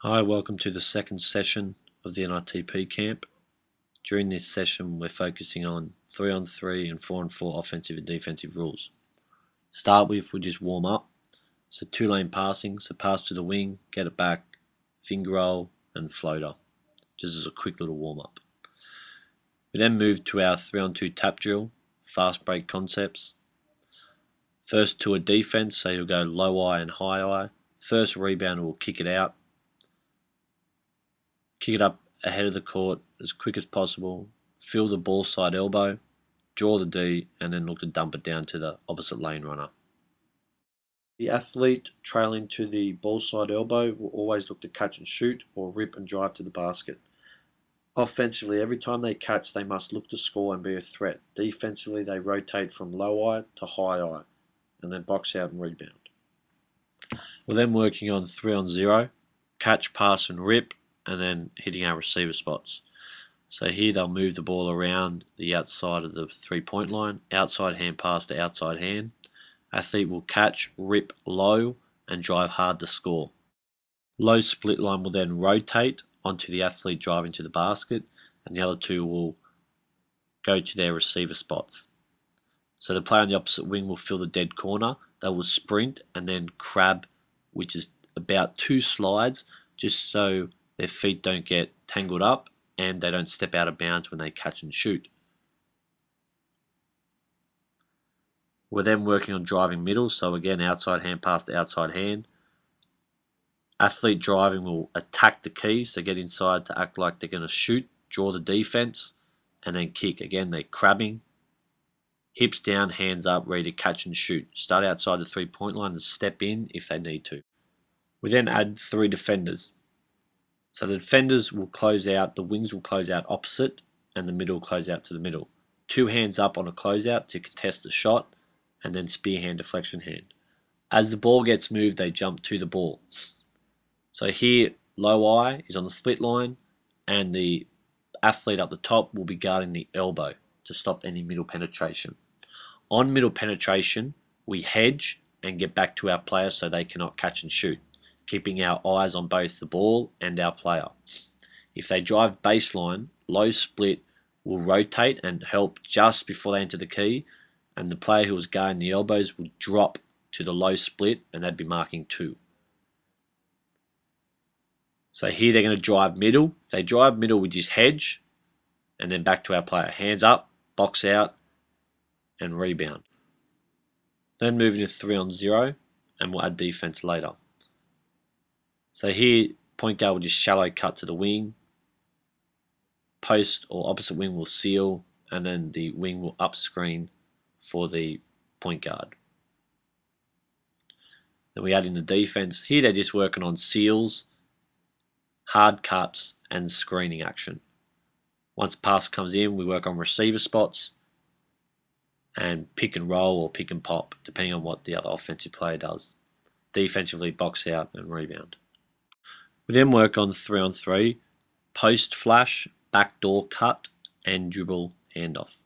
Hi, welcome to the second session of the NITP camp. During this session, we're focusing on 3-on-3 and 4-on-4 offensive and defensive rules. Start with, we just warm up. So 2-lane passing, so pass to the wing, get it back, finger roll and floater, just as a quick little warm up. We then move to our 3-on-2 tap drill, fast break concepts. First to a defense, so you'll go low eye and high eye. First rebounder will kick it out. Kick it up ahead of the court as quick as possible, feel the ball side elbow, draw the D, and then look to dump it down to the opposite lane runner. The athlete trailing to the ball side elbow will always look to catch and shoot or rip and drive to the basket. Offensively, every time they catch, they must look to score and be a threat. Defensively, they rotate from low eye to high eye and then box out and rebound. We're then working on 3-on-0, catch, pass, and rip, and then hitting our receiver spots. So here they'll move the ball around the outside of the 3-point line, outside hand pass to outside hand. Athlete will catch, rip low, and drive hard to score. Low split line will then rotate onto the athlete driving to the basket, and the other two will go to their receiver spots. So the player on the opposite wing will fill the dead corner. They will sprint and then crab, which is about 2 slides, just so their feet don't get tangled up and they don't step out of bounds when they catch and shoot. We're then working on driving middle, so again outside hand pass to outside hand. Athlete driving will attack the key, so get inside to act like they're going to shoot, draw the defense, and then kick. Again, they're crabbing. Hips down, hands up, ready to catch and shoot. Start outside the 3-point line and step in if they need to. We then add 3 defenders. So the defenders will close out, the wings will close out opposite, and the middle will close out to the middle. 2 hands up on a closeout to contest the shot, and then spear hand, deflection hand. As the ball gets moved, they jump to the ball. So here, low eye is on the split line, and the athlete up the top will be guarding the elbow to stop any middle penetration. On middle penetration, we hedge and get back to our player so they cannot catch and shoot, keeping our eyes on both the ball and our player. If they drive baseline, low split will rotate and help just before they enter the key, and the player who is guarding the elbows will drop to the low split, and they'd be marking 2. So here they're going to drive middle. If they drive middle, we just hedge, and then back to our player. Hands up, box out, and rebound. Then moving to 3-on-0, and we'll add defense later. So here, point guard will just shallow cut to the wing. Post or opposite wing will seal, and then the wing will up screen for the point guard. Then we add in the defense. Here they're just working on seals, hard cuts, and screening action. Once pass comes in, we work on receiver spots and pick and roll or pick and pop, depending on what the other offensive player does. Defensively, box out and rebound. We then work on 3-on-3, post flash, backdoor cut, and dribble handoff.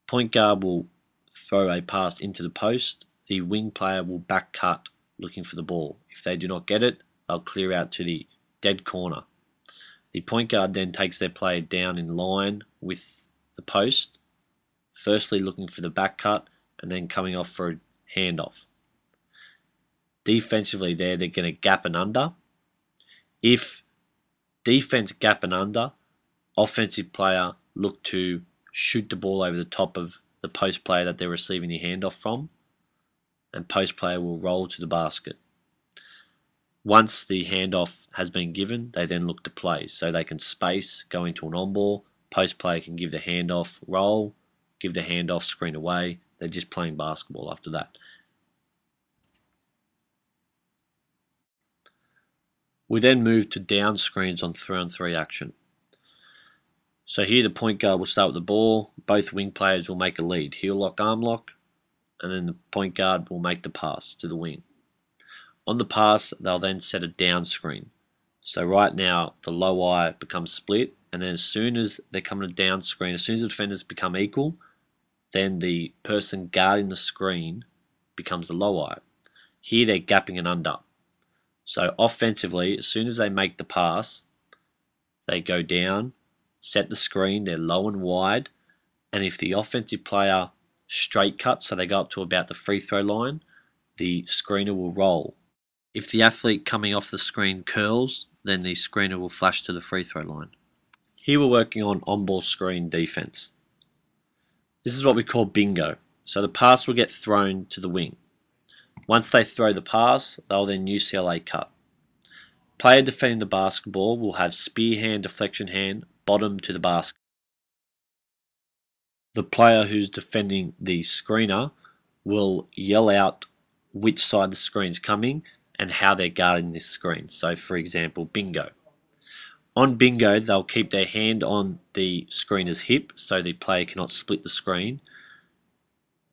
Point guard will throw a pass into the post. The wing player will back cut looking for the ball. If they do not get it, they'll clear out to the dead corner. The point guard then takes their player down in line with the post, firstly looking for the back cut and then coming off for a handoff. Defensively they're going to gap and under. If defense gap and under, offensive player look to shoot the ball over the top of the post player that they're receiving the handoff from, and post player will roll to the basket. Once the handoff has been given, they then look to play. So they can space, go into an on-ball, post player can give the handoff, roll, give the handoff, screen away. They're just playing basketball after that. We then move to down screens on 3-on-3 action. So here the point guard will start with the ball, both wing players will make a lead, heel lock, arm lock, and then the point guard will make the pass to the wing. On the pass, they'll then set a down screen. So right now, the low eye becomes split, and then as soon as they come to down screen, as soon as the defenders become equal, then the person guarding the screen becomes the low eye. Here they're gapping and under. So offensively, as soon as they make the pass, they go down, set the screen, they're low and wide, and if the offensive player straight cuts, so they go up to about the free throw line, the screener will roll. If the athlete coming off the screen curls, then the screener will flash to the free throw line. Here we're working on ball screen defense. This is what we call bingo. So the pass will get thrown to the wing. Once they throw the pass, they'll then UCLA cut. Player defending the basketball will have spear hand, deflection hand, bottom to the basket. The player who's defending the screener will yell out which side the screen's coming and how they're guarding this screen. So for example, bingo. On bingo, they'll keep their hand on the screener's hip so the player cannot split the screen.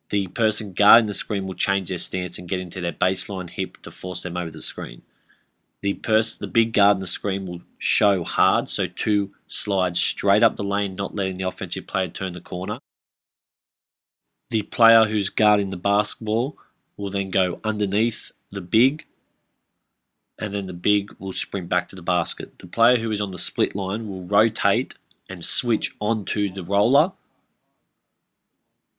The person guarding the screen will change their stance and get into their baseline hip to force them over the screen. The big guard in the screen will show hard, so two slides straight up the lane, not letting the offensive player turn the corner. The player who's guarding the basketball will then go underneath the big, and then the big will sprint back to the basket. The player who is on the split line will rotate and switch onto the roller,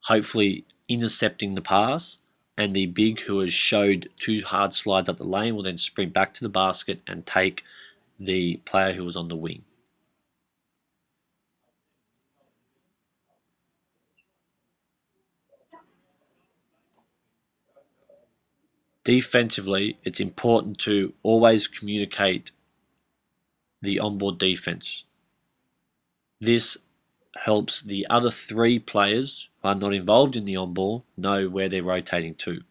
hopefully intercepting the pass, and the big who has showed two hard slides up the lane will then sprint back to the basket and take the player who was on the wing. Defensively, it's important to always communicate the onboard defense. This helps the other three players who are not involved in the onboard know where they're rotating to.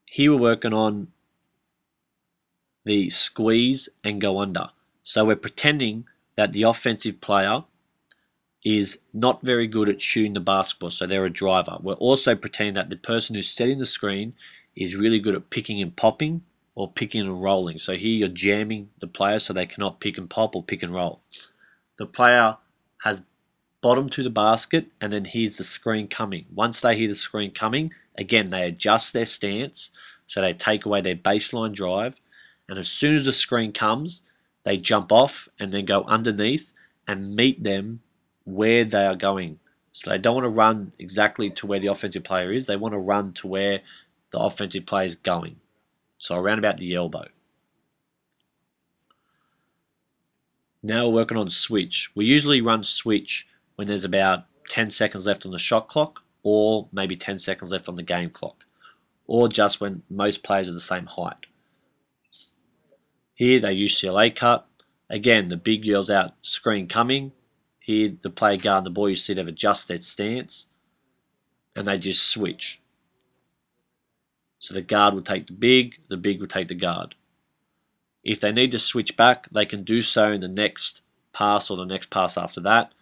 Here we're working on the squeeze and go under. So we're pretending that the offensive player is not very good at shooting the basketball, so they're a driver. We're also pretending that the person who's setting the screen is really good at picking and popping or picking and rolling. So here you're jamming the player so they cannot pick and pop or pick and roll. The player has bottom to the basket, and then here's the screen coming. Once they hear the screen coming, again, they adjust their stance, so they take away their baseline drive, and as soon as the screen comes, they jump off and then go underneath and meet them where they are going. So they don't want to run exactly to where the offensive player is, they want to run to where the offensive player is going. So around about the elbow. Now we're working on switch. We usually run switch when there's about 10 seconds left on the shot clock, or maybe 10 seconds left on the game clock, or just when most players are the same height. Here they UCLA cut. Again, the big yells out, screen coming. Here the player guarding the ball, you see they've adjusted their stance, and they just switch. So the guard will take the big will take the guard. If they need to switch back, they can do so in the next pass or the next pass after that.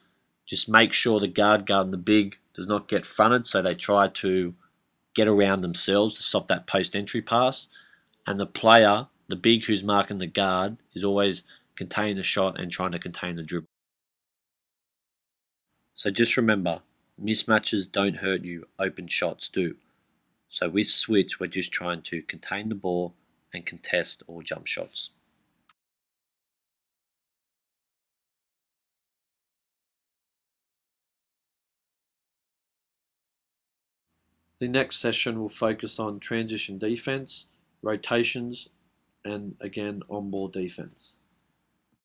Just make sure the guard guarding the big does not get fronted, so they try to get around themselves to stop that post-entry pass. And the player, the big who's marking the guard, is always containing the shot and trying to contain the dribble. So just remember, mismatches don't hurt you, open shots do. So with switch, we're just trying to contain the ball and contest all jump shots. The next session will focus on transition defense, rotations, and again on-ball defense.